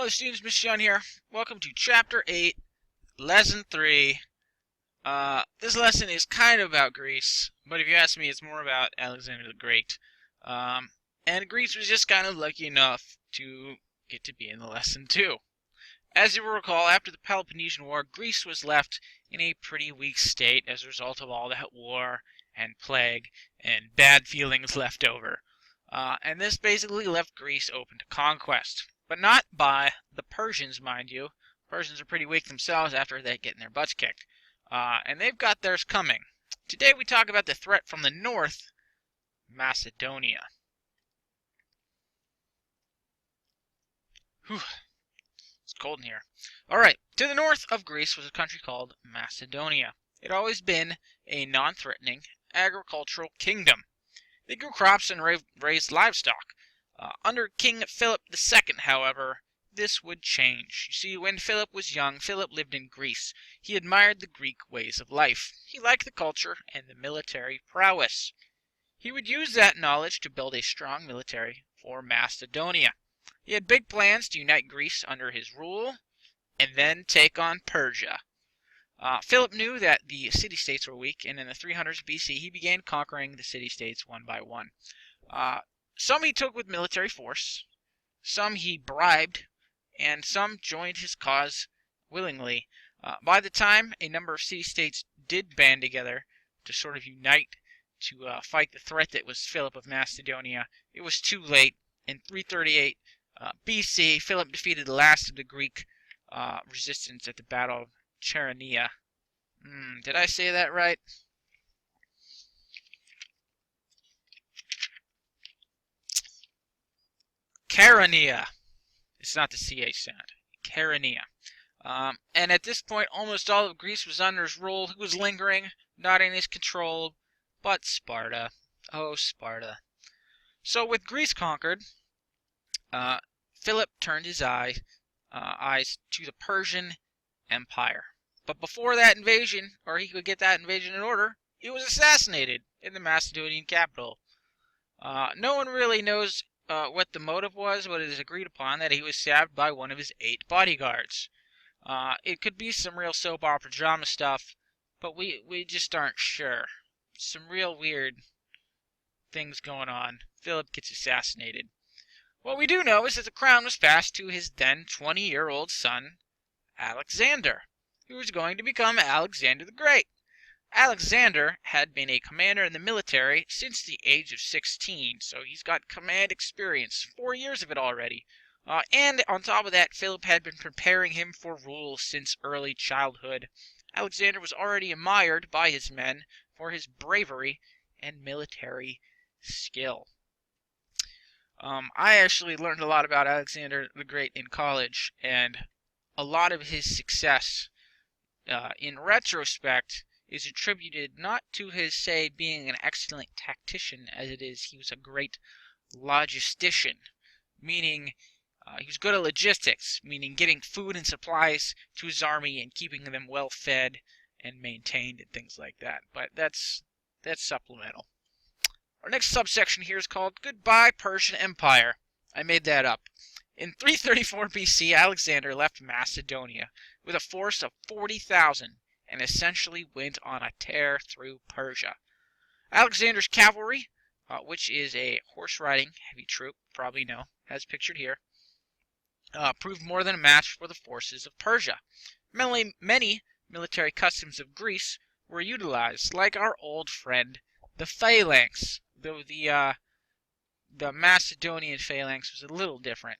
Hello students, Mr. John here. Welcome to Chapter 8, Lesson 3. This lesson is kind of about Greece, but if you ask me, it's more about Alexander the Great. And Greece was just kind of lucky enough to get to be in the lesson too. As you will recall, after the Peloponnesian War, Greece was left in a pretty weak state as a result of all that war and plague and bad feelings left over. And this basically left Greece open to conquest. But not by the Persians, mind you. Persians are pretty weak themselves after they get their butts kicked. And they've got theirs coming. Today we talk about the threat from the north, Macedonia. Whew. It's cold in here. Alright, to the north of Greece was a country called Macedonia. It had always been a non-threatening agricultural kingdom. They grew crops and raised livestock. Under King Philip II, however, this would change. You see, when Philip was young, Philip lived in Greece. He admired the Greek ways of life. He liked the culture and the military prowess. He would use that knowledge to build a strong military for Macedonia. He had big plans to unite Greece under his rule and then take on Persia. Philip knew that the city-states were weak, and in the 300s BC he began conquering the city-states one by one. Some he took with military force, some he bribed, and some joined his cause willingly. By the time a number of city-states did band together to sort of unite to fight the threat that was Philip of Macedonia, it was too late. In 338 BC, Philip defeated the last of the Greek resistance at the Battle of Ch8. Did I say that right? Ch8. It's not the CH sound. Ch8. And at this point, almost all of Greece was under his rule. He was lingering, not in his control, but Sparta. Oh, Sparta. So with Greece conquered, Philip turned his eyes to the Persian Empire. But before that invasion, or he could get that invasion in order, he was assassinated in the Macedonian capital. No one really knows what the motive was, but it is agreed upon that he was stabbed by one of his 8 bodyguards. It could be some real soap opera drama stuff, but we just aren't sure. Some real weird things going on. Philip gets assassinated. What we do know is that the crown was passed to his then 20-year-old son, Alexander, who was going to become Alexander the Great. Alexander had been a commander in the military since the age of 16, so he's got command experience, 4 years of it already. And on top of that, Philip had been preparing him for rule since early childhood. Alexander was already admired by his men for his bravery and military skill. I actually learned a lot about Alexander the Great in college, and a lot of his success, in retrospect, is attributed not to his, say, being an excellent tactician, as it is he was a great logistician, meaning he was good at logistics, meaning getting food and supplies to his army and keeping them well fed and maintained and things like that. But that's supplemental. Our next subsection here is called Goodbye Persian Empire. I made that up. In 334 BC, Alexander left Macedonia with a force of 40,000 and essentially went on a tear through Persia. Alexander's cavalry, which is a horse-riding heavy troop, probably know, as pictured here, proved more than a match for the forces of Persia. Many military customs of Greece were utilized, like our old friend, the phalanx. Though the Macedonian phalanx was a little different.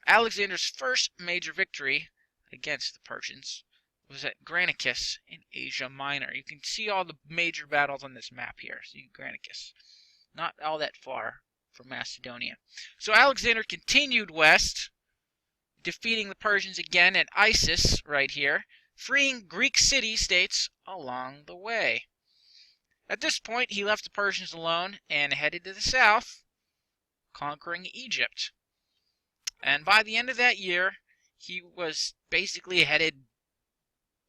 Alexander's first major victory against the Persians was at Granicus in Asia Minor. You can see all the major battles on this map here. See Granicus. Not all that far from Macedonia. So Alexander continued west, defeating the Persians again at Issus right here, freeing Greek city-states along the way. At this point, he left the Persians alone and headed to the south, conquering Egypt. And by the end of that year, he was basically headed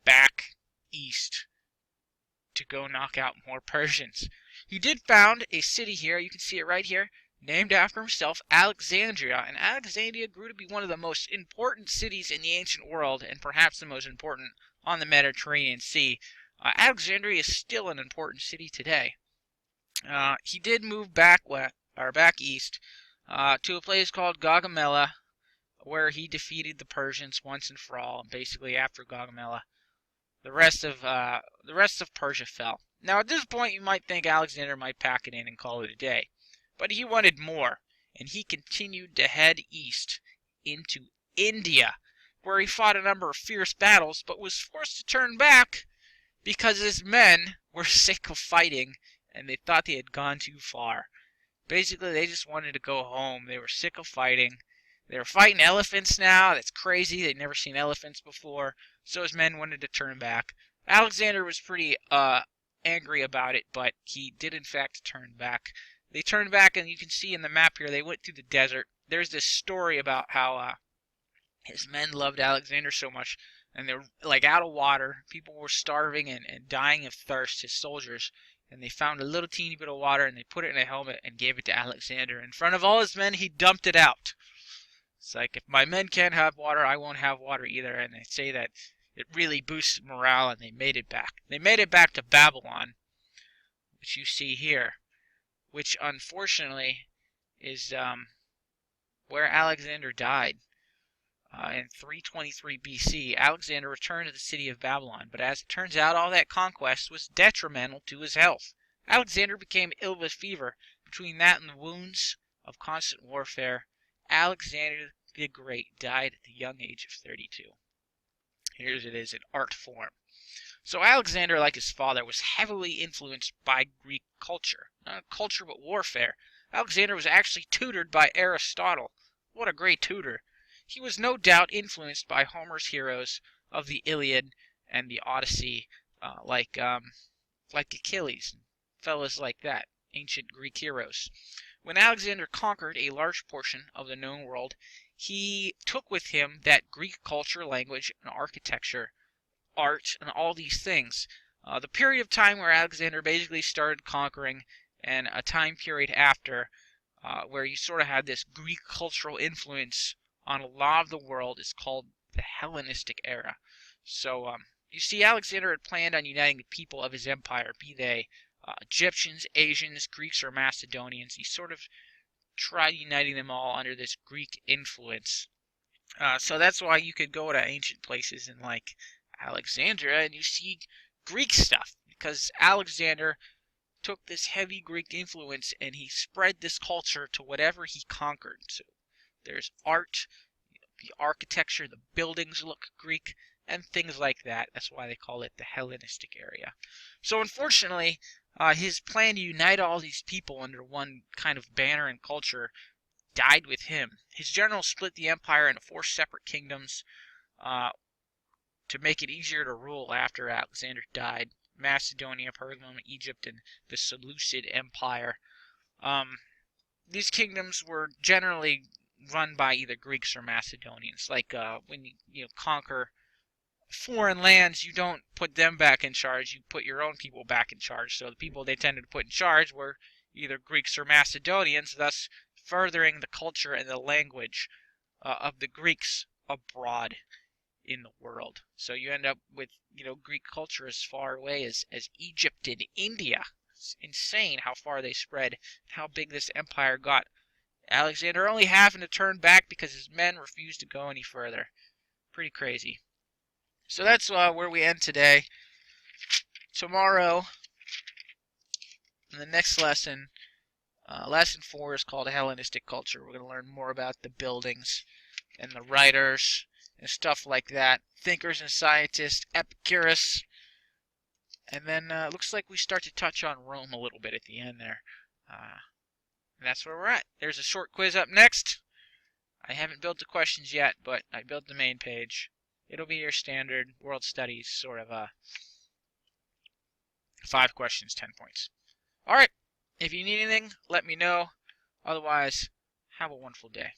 back east to go knock out more Persians. He did found a city here. You can see it right here. named after himself, Alexandria. And Alexandria grew to be one of the most important cities in the ancient world, and perhaps the most important on the Mediterranean Sea. Alexandria is still an important city today. He did move back back east to a place called Gaugamela, where he defeated the Persians once and for all. And basically, after Gaugamela, the rest of Persia fell. Now, at this point, you might think Alexander might pack it in and call it a day, but he wanted more, and he continued to head east into India, where he fought a number of fierce battles, but was forced to turn back because his men were sick of fighting, and they thought they had gone too far. Basically, they just wanted to go home. They were sick of fighting. They were fighting elephants now. That's crazy. They'd never seen elephants before. So his men wanted to turn back. Alexander was pretty angry about it, but he did in fact turn back. They turned back, and you can see in the map here, they went through the desert. There's this story about how his men loved Alexander so much, and they're like out of water. People were starving and dying of thirst, his soldiers. And they found a little teeny bit of water, and they put it in a helmet and gave it to Alexander. In front of all his men, he dumped it out. It's like, if my men can't have water, I won't have water either. And they say that it really boosted morale, and they made it back. They made it back to Babylon, which you see here, which unfortunately is where Alexander died. In 323 BC, Alexander returned to the city of Babylon, but as it turns out, all that conquest was detrimental to his health. Alexander became ill with fever. Between that and the wounds of constant warfare, Alexander the Great died at the young age of 32. Here it is in art form. So Alexander, like his father, was heavily influenced by Greek culture. Not culture, but warfare. Alexander was actually tutored by Aristotle. What a great tutor. He was no doubt influenced by Homer's heroes of the Iliad and the Odyssey, like Achilles, fellas like that, ancient Greek heroes. When Alexander conquered a large portion of the known world, he took with him that Greek culture, language, and architecture, art, and all these things. The period of time where Alexander basically started conquering, and a time period after, where you sort of had this Greek cultural influence on a lot of the world, is called the Hellenistic era. So you see, Alexander had planned on uniting the people of his empire, be they Egyptians, Asians, Greeks, or Macedonians. He sort of tried uniting them all under this Greek influence. So that's why you could go to ancient places in like Alexandria and you see Greek stuff, because Alexander took this heavy Greek influence and he spread this culture to whatever he conquered. So there's art, the architecture, the buildings look Greek, and things like that. That's why they call it the Hellenistic area. So unfortunately, his plan to unite all these people under one kind of banner and culture died with him. His generals split the empire into 4 separate kingdoms to make it easier to rule after Alexander died. Macedonia, Pergamum, Egypt, and the Seleucid Empire. These kingdoms were generally run by either Greeks or Macedonians. Like when you conquer foreign lands, you don't put them back in charge, you put your own people back in charge. So the people they tended to put in charge were either Greeks or Macedonians, thus furthering the culture and the language of the Greeks abroad in the world. So you end up with Greek culture as far away as Egypt and India. It's insane how far they spread, how big this empire got. Alexander only having to turn back because his men refused to go any further. Pretty crazy. So that's where we end today. Tomorrow, in the next lesson, lesson 4 is called Hellenistic Culture. We're going to learn more about the buildings and the writers and stuff like that. Thinkers and scientists, Epicurus. And then it looks like we start to touch on Rome a little bit at the end there. And that's where we're at. There's a short quiz up next. I haven't built the questions yet, but I built the main page. It'll be your standard world studies sort of 5 questions, 10 points. Alright, if you need anything, let me know. Otherwise, have a wonderful day.